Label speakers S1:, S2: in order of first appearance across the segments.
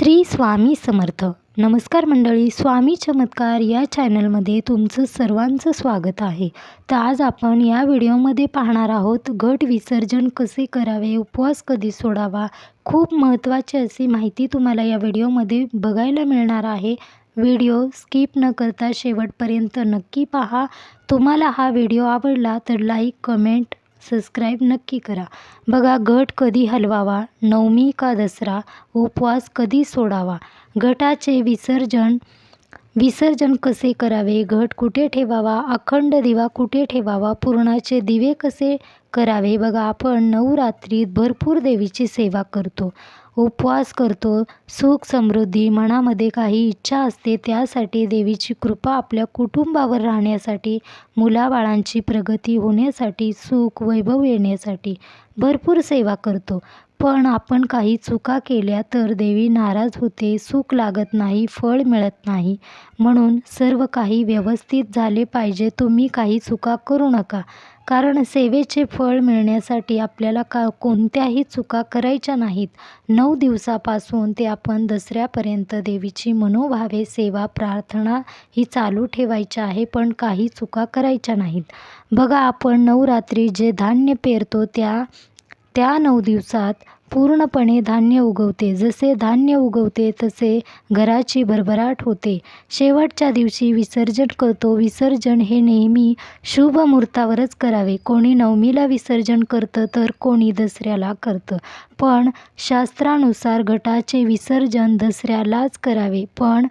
S1: श्री स्वामी समर्थ. नमस्कार मंडळी, स्वामी चमत्कार या चॅनलमध्ये तुमचं सर्वांचं स्वागत आहे. तर आज आपण या व्हिडिओमध्ये पाहणार आहोत घट विसर्जन कसे करावे, उपवास कधी सोडावा. खूप महत्त्वाची अशी माहिती तुम्हाला या व्हिडिओमध्ये बघायला मिळणार आहे. व्हिडिओ स्किप न करता शेवटपर्यंत नक्की पहा. तुम्हाला हा व्हिडिओ आवडला तर लाईक, कमेंट, सबस्क्राईब नक्की करा. बघा, घट कधी हलवावा, नवमी का दसरा, उपवास कधी सोडावा, घटाचे विसर्जन कसे करावे, घट कुठे ठेवावा, अखंड दिवा कुठे ठेवावा, पुरणाचे दिवे कसे करावे. बघा, आपण नवरात्रीत भरपूर देवीची सेवा करतो, उपवास करतो. सुख समृद्धी, मनामध्ये काही इच्छा असते त्यासाठी, देवीची कृपा आपल्या कुटुंबावर राहण्यासाठी, मुलाबाळांची प्रगती होण्यासाठी, सुख वैभव येण्यासाठी भरपूर सेवा करतो. पण आपण काही चुका केल्या तर देवी नाराज होते, सुख लागत नाही, फळ मिळत नाही. म्हणून सर्व काही व्यवस्थित झाले पाहिजे. तुम्ही काही चुका करू नका, कारण सेवेचे फळ मिळण्यासाठी आपल्याला कोणत्याही चुका करायच्या नाहीत. 9 दिवसापासून ते आपण दसऱ्यापर्यंत देवीची मनोभावे सेवा प्रार्थना ही चालू ठेवायची आहे, पण काही चुका करायच्या नाहीत. बघा, आपण नवरात्री जे धान्य पेरतो त्या 9 दिवसात पूर्णपणे धान्य उगवते. जसे धान्य उगवते तसे घराची भरभराट होते. शेवटच्या दिवशी विसर्जन करतो. विसर्जन हे नेहमी शुभ मुहूर्तावरच करावे. कोणी नवमीला विसर्जन करतं तर कोणी दसऱ्याला करतं. पण शास्त्रानुसार घटाचे विसर्जन दसऱ्यालाच करावे. पण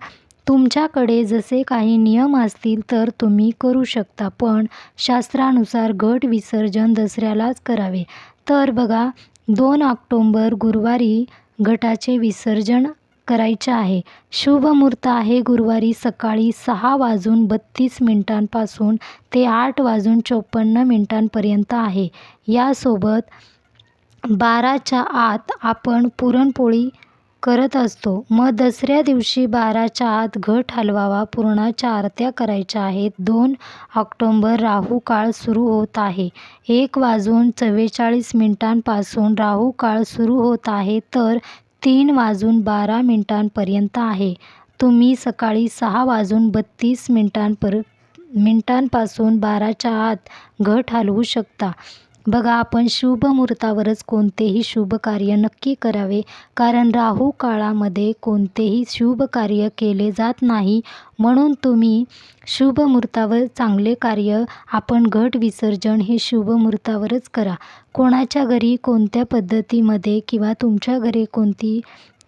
S1: तुमच्याकडे जसे काही नियम असतील तर तुम्ही करू शकता, पण शास्त्रानुसार घट विसर्जन दसऱ्यालाच करावे. तर बघा, 2 ऑक्टोबर गुरुवारी घटाचे विसर्जन करायचे आहे. शुभ मुहूर्त आहे गुरुवारी सकाळी 6:32 ते 8:54 आहे. यासोबत 12च्या आत आपण पुरणपोळी करत असतो. मग दसऱ्या दिवशी 12च्या आत घट हलवावा. पुरणाच्या आरत्या करायच्या आहेत. 2 ऑक्टोबर राहू काळ सुरू होत आहे. 1:44 राहू काळ सुरू होत आहे, तर 3:12 आहे. तुम्ही सकाळी 6:32 12च्या आत घट हलवू शकता. बघा, आपण शुभ मुहूर्तावरच कोणतेही शुभ कार्य नक्की करावे, कारण राहू काळामध्ये कोणतेही शुभ कार्य केले जात नाही. म्हणून तुम्ही शुभ मुहूर्तावर चांगले कार्य, आपण घट विसर्जन हे शुभ मुहूर्तावरच करा. कोणाच्या घरी कोणत्या पद्धतीमध्ये किंवा तुमच्या घरी कोणती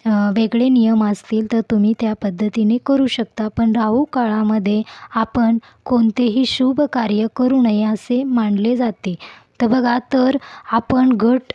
S1: वेगळे नियम असतील तर तुम्ही त्या पद्धतीने करू शकता. पण राहू काळामध्ये आपण कोणतेही शुभ कार्य करू नये असे मानले जाते. तर बघा, आपण घट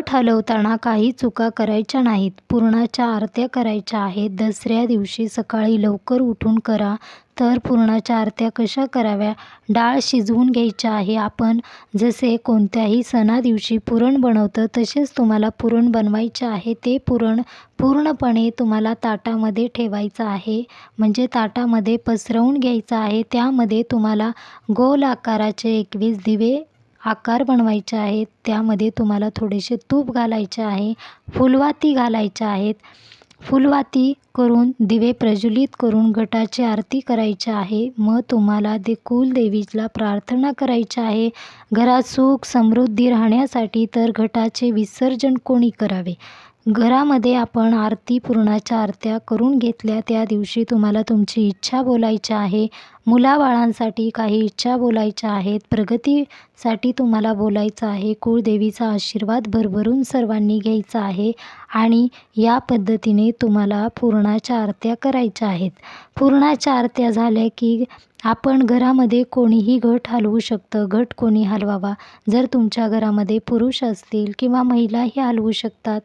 S1: हलवताना काही चुका करायच्या नाहीत. पुरणाच्या आरत्या करायच्या आहेत. दसऱ्या दिवशी सकाळी लवकर उठून करा. तर पुरणाच्या आरत्या कशा कराव्या, डाळ शिजवून घ्यायची आहे. आपण जसे कोणत्याही सणादिवशी पुरण बनवतं तसेच तुम्हाला पुरण बनवायचे आहे. ते पुरण पूर्णपणे तुम्हाला ताटामध्ये ठेवायचं आहे, म्हणजे ताटामध्ये पसरवून घ्यायचं आहे. त्यामध्ये तुम्हाला गोल आकाराचे 21 दिवे आकार बनवायचे आहेत. त्यामध्ये तुम्हाला थोडेसे तूप घालायचे आहे, फुलवाती घालायच्या आहेत. फुलवाती करून दिवे प्रज्वलित करून घटाची आरती करायची आहे. मग तुम्हाला कुलदेवीला प्रार्थना करायची आहे घरात सुख समृद्धी राहण्यासाठी. तर घटाचे विसर्जन कोणी करावे, घरामध्ये आपण पुरणाच्या आरत्या करून घेतल्या त्या दिवशी तुम्हाला तुमची इच्छा बोलायची आहे. मुलाबाळांसाठी काही इच्छा बोलायच्या आहेत, प्रगतीसाठी तुम्हाला बोलायचं आहे. कुळदेवीचा आशीर्वाद भरभरून सर्वांनी घ्यायचा आहे आणि या पद्धतीने तुम्हाला पुरणाच्या आरत्या करायच्या आहेत. पुरणाच्या आरत्या झाल्या की आपण घरामध्ये कोणीही घट हलवू शकतं. घट कोणी हलवावा, जर तुमच्या घरामध्ये पुरुष असतील किंवा महिलाही हलवू शकतात,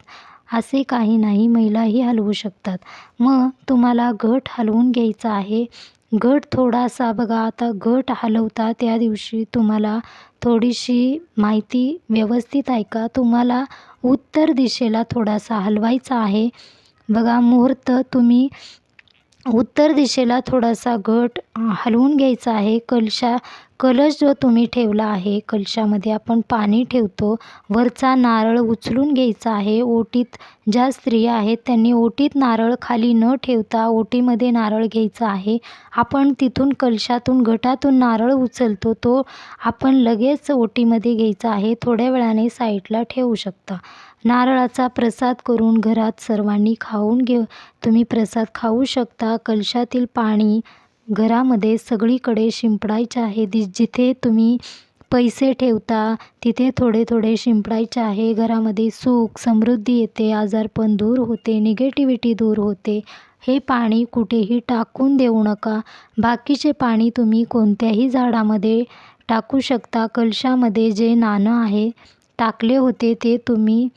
S1: असे काही नाही, महिलाही हलवू शकतात. मग तुम्हाला घट हलवून घ्यायचा आहे. घट थोडासा, बघा, आता घट हलवता त्या दिवशी तुम्हाला थोडीशी माहिती व्यवस्थित ऐका. तुम्हाला उत्तर दिशेला थोडासा हलवायचा आहे. बघा, मुहूर्त तुम्ही उत्तर दिशेला थोडासा घट हलवून घ्यायचा आहे. कलश जो तुम्ही ठेवला आहे, कलशामध्ये आपण पाणी ठेवतो. वरचा नारळ उचलून घ्यायचा आहे. ओटीत ज्या स्त्रिया आहेत त्यांनी ओटीत नारळ खाली न ठेवता ओटीमध्ये नारळ घ्यायचा आहे. आपण तिथून कलशातून घटातून नारळ उचलतो तो आपण लगेच ओटीमध्ये घ्यायचा आहे. थोड्या वेळाने साईडला ठेवू शकता. नारळाचा प्रसाद करून घरात सर्वांनी तुम्ही प्रसाद खाऊ शकता. कलशातील पाणी घरामध्ये सगळीकडे शिंपडायचे आहे. जिथे तुम्ही पैसे ठेवता तिथे थोडे थोडे शिंपडायचे आहे. घरामध्ये सुख समृद्धी येते, आजारपण दूर होते, निगेटिव्हिटी दूर होते. हे पाणी कुठेही टाकून देऊ नका. बाकीचे पाणी तुम्ही कोणत्याही झाडामध्ये टाकू शकता. कलशामध्ये जे नाणं आहे टाकले होते ते तुम्ही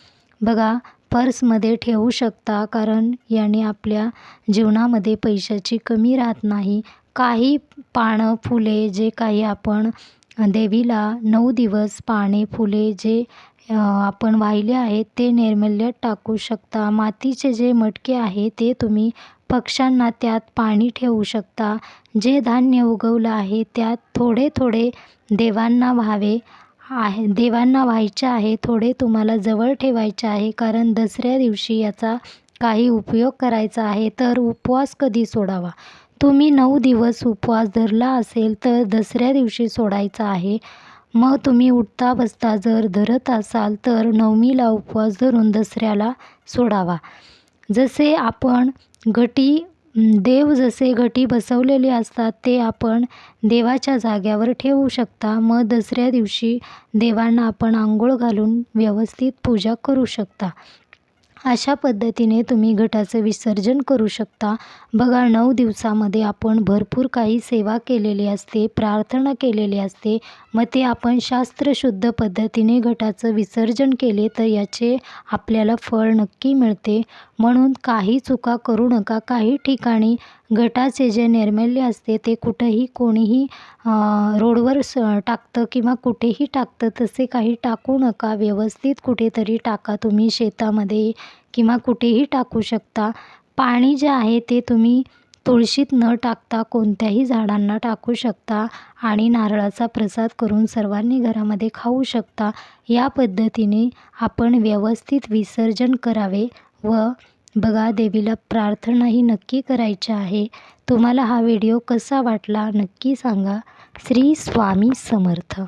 S1: बघा पर्समध्ये ठेवू शकता, कारण याने आपल्या जीवनामध्ये पैशाची कमी राहत नाही. काही पानं फुले जे काही आपण देवीला 9 दिवस पाने फुले जे आपण वाहिले आहेत ते नैवेद्यात टाकू शकता. मातीचे जे मटके आहे ते तुम्ही पक्ष्यांना त्यात पाणी ठेवू शकता. जे धान्य उगवलं आहे त्यात थोडे थोडे देवांना व्हायचे आहे. थोडे तुम्हाला जवळ ठेवायचे आहे, कारण दसऱ्या दिवशी याचा काही उपयोग करायचा आहे. तर उपवास कधी सोडावा? तुम्ही 9 दिवस उपवास धरला असेल तर दसऱ्या दिवशी सोडायचा आहे. मग तुम्ही उठता बसता जर धरत असाल तर नवमीला उपवास धरून दसऱ्याला सोडावा. जसे आपण देव जसे घटी बसवलेले असतात ते आपण देवाच्या जाग्यावर ठेवू शकता. मग दसऱ्या दिवशी देवांना आपण अंघोळ घालून व्यवस्थित पूजा करू शकता. अशा पद्धतीने तुम्ही घटाचं विसर्जन करू शकता. बघा 9 दिवसामध्ये आपण भरपूर काही सेवा केलेली असते, प्रार्थना केलेली असते. मग ते आपण शास्त्रशुद्ध पद्धतीने घटाचं विसर्जन केले तर याचे आपल्याला फळ नक्की मिळते. म्हणून काही चुका करू नका. काही ठिकाणी घटाचे जे नैवेद्य असते ते कुठंही कोणीही रोडवर टाकतं किंवा कुठेही टाकतं. तसे काही टाकू नका. व्यवस्थित कुठेतरी टाका. तुम्ही शेतामध्ये किंवा कुठेही टाकू शकता. पाणी जे आहे ते तुम्ही तुळशीत न टाकता कोणत्याही झाडांना टाकू शकता आणि नारळाचा प्रसाद करून सर्वांनी घरामध्ये खाऊ शकता. या पद्धतीने आपण व्यवस्थित विसर्जन करावे व बघा देवीला प्रार्थनाही नक्की करायची आहे. तुम्हाला हा व्हिडिओ कसा वाटला नक्की सांगा. श्री स्वामी समर्थ.